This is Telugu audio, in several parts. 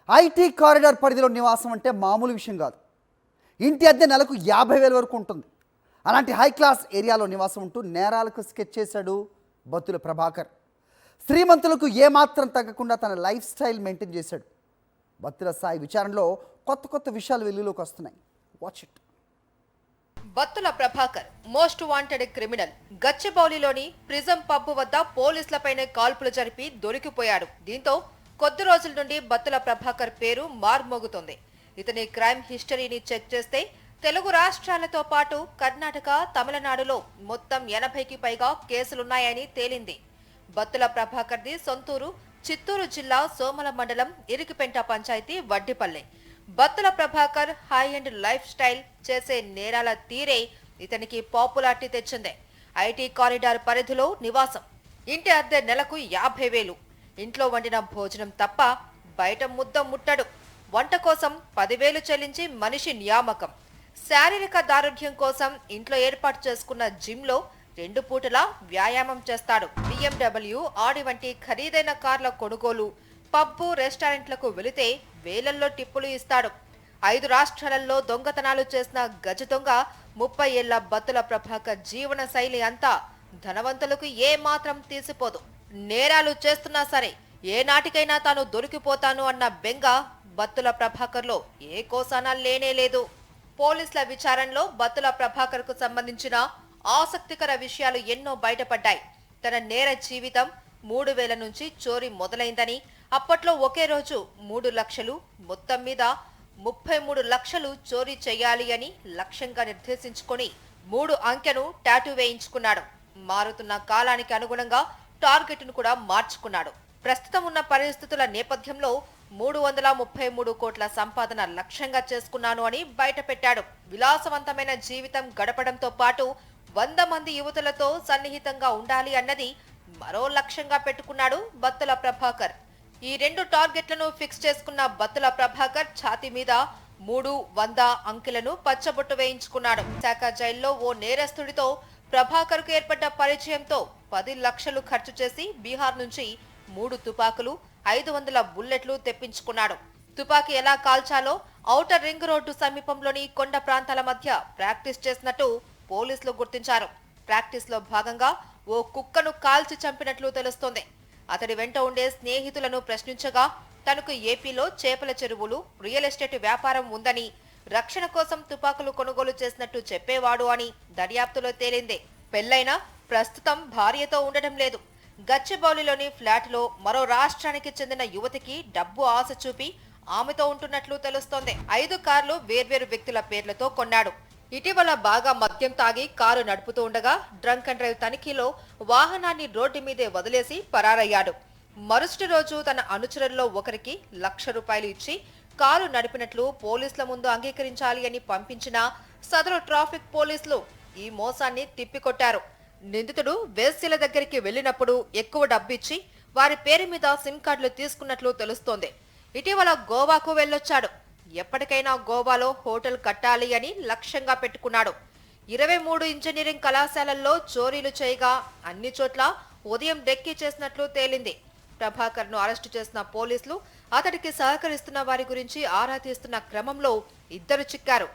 ఐటీ కారిడార్ పరిధిలో నివాసం అంటే మామూలు విషయం కాదు. ఇంటి అద్దె నెలకు 50,000 వరకు ఉంటుంది. అలాంటి హై క్లాస్ ఏరియాలో నివాసం ఉంటూ నేరాలకు స్కెచ్ చేశాడు బత్తుల ప్రభాకర్. శ్రీమంతులకు ఏమాత్రం తగ్గకుండా తన లైఫ్ స్టైల్ మెయింటైన్ చేశాడు. బత్తుల సాయి విచారణలో కొత్త కొత్త విషయాలు వెలుగులోకి వస్తున్నాయి. Watch it. Battula Prabhakar most wanted criminal. గచ్చిబౌలిలోని ప్రిజం పబ్ వద్ద పోలీసులపైనే కాల్పులు జరిపి దొరికిపోయాడు. దీంతో కొద్ది రోజుల నుండి బత్తుల ప్రభాకర్ పేరు మార్మోగుతోంది. ఇతని క్రైమ్ హిస్టరీని చెక్ చేస్తే తెలుగు రాష్ట్రాలతో పాటు కర్ణాటక, తమిళనాడులో మొత్తం 80కి పైగా కేసులున్నాయని తేలింది. బత్తుల ప్రభాకర్ది సొంతూరు చిత్తూరు జిల్లా సోమల మండలం Irikipenta panchayat Vaddipalle. Battula Prabhakar high end lifestyle చేసే నేరాల తీరే ఇతనికి పాపులారిటీ తెచ్చింది. ఐటీ కారిడార్ పరిధిలో నివాసం, ఇంటి అద్దె నెలకు 50,000, ఇంట్లో వండిన భోజనం తప్ప బయట ముద్ద ముట్టడు. వంట కోసం 10,000 చెల్లించి మనిషి నియామకం. శారీరక దారుఢ్యం కోసం ఇంట్లో ఏర్పాటు చేసుకున్న జిమ్లో 2 పూటలా వ్యాయామం చేస్తాడు. BMW, ఆడి వంటి ఖరీదైన కార్ల కొనుగోలు, పబ్బు, రెస్టారెంట్లకు వెళితే వేలల్లో టిప్పులు ఇస్తాడు. 5 రాష్ట్రాలలో దొంగతనాలు చేసిన గజ దొంగ 30 ఏళ్ల బత్తుల ప్రభాకర్ జీవన శైలి అంతా ధనవంతులకు ఏ మాత్రం తీసిపోదు. నేరాలు చేస్తున్నా సరే ఏ నాటికైనా తాను దొరికిపోతాను అన్న బెంగ బత్తుల ప్రభాకర్లో ఏ కోసానా లేనే లేదు. పోలీసుల విచారణలో బత్తుల ప్రభాకర్ కు సంబంధించిన ఆసక్తికర విషయాలు ఎన్నో బయటపడ్డాయి. తన నేర జీవితం 3,000 నుంచి చోరీ మొదలైందని, అప్పట్లో ఒకే రోజు 3 లక్షలు, మొత్తం మీద 33 లక్షలు చోరీ చేయాలి అని లక్ష్యంగా నిర్దేశించుకొని 3 అంకెను టాటూ వేయించుకున్నాడు. మారుతున్న కాలానికి అనుగుణంగా టార్గెట్ను కూడా మార్చుకున్నాడు. ప్రస్తుతం ఉన్న పరిస్థితుల నేపథ్యంలో 333 కోట్ల సంపాదన లక్ష్యంగా చేసుకున్నాను అని బయటపెట్టాడు. విలాసవంతమైన జీవితం గడపడంతో పాటు 100 మంది యువతులతో సన్నిహితంగా ఉండాలి అన్నది మరో లక్ష్యంగా పెట్టుకున్నాడు బత్తుల ప్రభాకర్. ఈ 2 టార్గెట్లను ఫిక్స్ చేసుకున్న బత్తుల ప్రభాకర్ ఛాతీ మీద 300 అంకెలను పచ్చబొట్టు వేయించుకున్నాడు. శాఖ జైల్లో ఓ నేరస్తుడితో ప్రభాకర్ కు ఏర్పడ్డ పరిచయంతో 10 లక్షలు ఖర్చు చేసి బీహార్ నుంచి 3 తుపాకులు, 500 బుల్లెట్లు తెప్పించుకున్నాడు. తుపాకీ ఎలా కాల్చాలో ఔటర్ రింగ్ రోడ్డు సమీపంలోని కొండ ప్రాంతాల మధ్య ప్రాక్టీస్ చేసినట్టు పోలీసులు గుర్తించారు. ప్రాక్టీస్ లో భాగంగా ఓ కుక్కను కాల్చి చంపినట్లు తెలుస్తోంది. అతడి వెంట ఉండే స్నేహితులను ప్రశ్నించగా తనకు ఏపీలో చేపల చెరువులు, రియల్ ఎస్టేట్ వ్యాపారం ఉందని, రక్షణ కోసం తుపాకులు కొనుగోలు చేసినట్టు చెప్పేవాడు అని దర్యాప్తులో తేలింది. పెళ్లైనా ప్రస్తుతం భార్యతో ఉండటం లేదు. గచ్చిబౌలిలోని ఫ్లాట్లో మరో రాష్ట్రానికి చెందిన యువతికి డబ్బు ఆశ చూపి ఆమెతో ఉంటున్నట్లు తెలుస్తోంది. 5 కార్లు వేర్వేరు వ్యక్తుల పేర్లతో కొన్నాడు. ఇటీవల బాగా మద్యం తాగి కారు నడుపుతూ ఉండగా డ్రంక్ అండ్ డ్రైవ్ తనిఖీలో వాహనాన్ని రోడ్డు మీదే వదిలేసి పరారయ్యాడు. మరుసటి రోజు తన అనుచరుల్లో ఒకరికి ₹1,00,000 ఇచ్చి కారు నడిపినట్లు పోలీసుల ముందు అంగీకరించాలి అని పంపించిన సదరు ట్రాఫిక్ పోలీసులు ఈ మోసాన్ని తిప్పికొట్టారు. నిందితుడు వేశ్యల దగ్గరికి వెళ్లినప్పుడు ఎక్కువ డబ్బిచ్చి వారి పేరు మీద సిమ్ కార్డులు తీసుకున్నట్లు తెలుస్తోంది. ఇటీవల గోవాకు వెళ్లొచ్చాడు. ఎప్పటికైనా గోవాలో హోటల్ కట్టాలి అని లక్ష్యంగా పెట్టుకున్నాడు. 23 ఇంజనీరింగ్ కళాశాలల్లో చోరీలు చేయగా అన్ని చోట్ల ఉదయం డెక్కీ చేసినట్లు తేలింది. ప్రభాకర్ ను అరెస్టు చేసిన పోలీసులు అతడికి సహకరిస్తున్న వారి గురించి ఆరా తీస్తున్న క్రమంలో 2 చిక్కారు.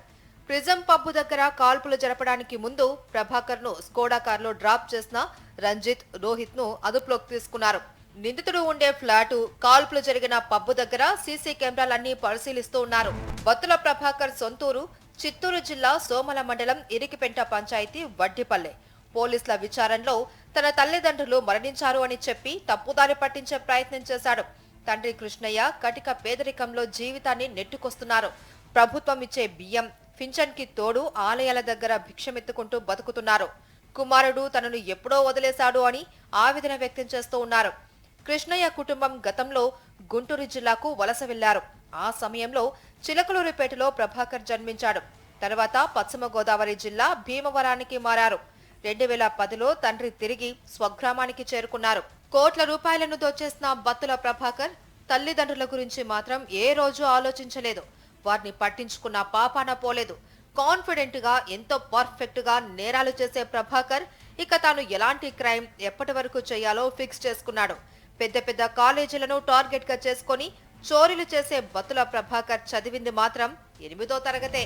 ప్రిజం పబ్బు దగ్గర కాల్పులు జరపడానికి ముందు ప్రభాకర్ ను స్కోడా కారులో డ్రాప్ చేసిన రంజిత్, రోహిత్ ను అదుపులోకి తీసుకున్నారు. నిందితుడు ఉండే ఫ్లాటు, కాల్పులు జరిగిన పబ్బు దగ్గర సీసీ కెమెరాలన్నీ పరిశీలిస్తూ ఉన్నారు. బత్తుల ప్రభాకర్ సొంతూరు చిత్తూరు జిల్లా సోమల మండలం ఇరికిపెంట పంచాయతీ వడ్డిపల్లె. పోలీసుల విచారణలో తన తల్లిదండ్రులు మరణించారు అని చెప్పి తప్పుదారి పట్టించే ప్రయత్నం చేశాడు. తండ్రి కృష్ణయ్య కటిక పేదరికంలో జీవితాన్ని నెట్టుకొస్తున్నారు. ప్రభుత్వం ఇచ్చే బియ్యం, పింఛన్ కి తోడు ఆలయాల దగ్గర భిక్షమెత్తుకుంటూ బతుకుతున్నారు. కుమారుడు తనను ఎప్పుడో వదిలేశాడు అని ఆవేదన వ్యక్తం చేస్తూ ఉన్నారు. కృష్ణయ్య కుటుంబం గతంలో గుంటూరు జిల్లాకు వలస వెళ్లారు. ఆ సమయంలో చిలకలూరిపేటలో ప్రభాకర్ జన్మించాడు. తర్వాత పశ్చిమ గోదావరి జిల్లా భీమవరానికి మారారు. 2010లో తండ్రి తిరిగి స్వగ్రామానికి చేరుకున్నారు. కోట్ల రూపాయలను దోచేసిన బత్తుల ప్రభాకర్ తల్లిదండ్రుల గురించి మాత్రం ఏ రోజు ఆలోచించలేదు. వారిని పట్టించుకున్న పాపాన పోలేదు. కాన్ఫిడెంట్ గా, ఎంతో పర్ఫెక్ట్ గా నేరాలు చేసే ప్రభాకర్ ఇక తాను ఎలాంటి క్రైమ్ ఎప్పటి వరకు చేయాలో ఫిక్స్ చేసుకున్నాడు. పెద్ద పెద్ద కాలేజీలను టార్గెట్ గా చేసుకుని చోరీలు చేసే బత్తుల ప్రభాకర్ చదివింది మాత్రం 8వ తరగతే.